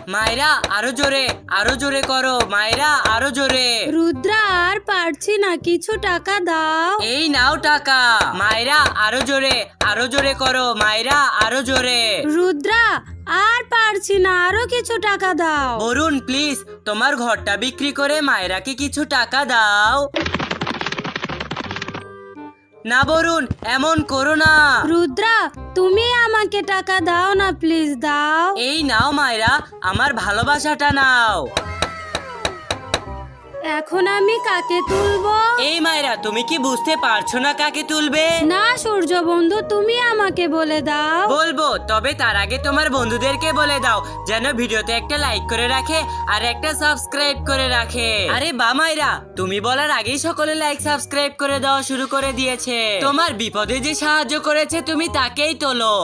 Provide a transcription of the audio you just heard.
মায়েরা আরো জোরে করো মায়েরা, আরো জোরে। রুদ্রা আর পারছি না, কিছু টাকা দাও। এই নাও টাকা। মায়েরা আরো জোরে করো মায়েরা, আরো জোরে। রুদ্রা আর পারছি না, আরো কিছু টাকা দাও। বরুণ প্লিজ তোমার ঘরটা বিক্রি করে মায়েরাকে কিছু টাকা দাও। না বরুণ, এমন করো না। রুদ্রা তুমি আমাকে টাকা দাও না, প্লিজ দাও। এই নাও মায়েরা, আমার ভালোবাসাটা নাও। এখন আমি কাকে তুলবো? এই মায়েরা, তুমি কি বুঝতে পারছো না কাকে তুলবে? না সূর্য বন্ধু, তুমি আমাকে বলে দাও। বলবো, তবে তার আগে তোমার বন্ধুদেরকে বলে দাও যেন ভিডিওতে একটা লাইক করে রাখে আর একটা সাবস্ক্রাইব করে রাখে। আরে বা মায়েরা, তুমি বলার আগেই সকলে লাইক সাবস্ক্রাইব করে দেওয়া শুরু করে দিয়েছে। তোমার বিপদে যে সাহায্য করেছে তুমি তাকেই তোলো।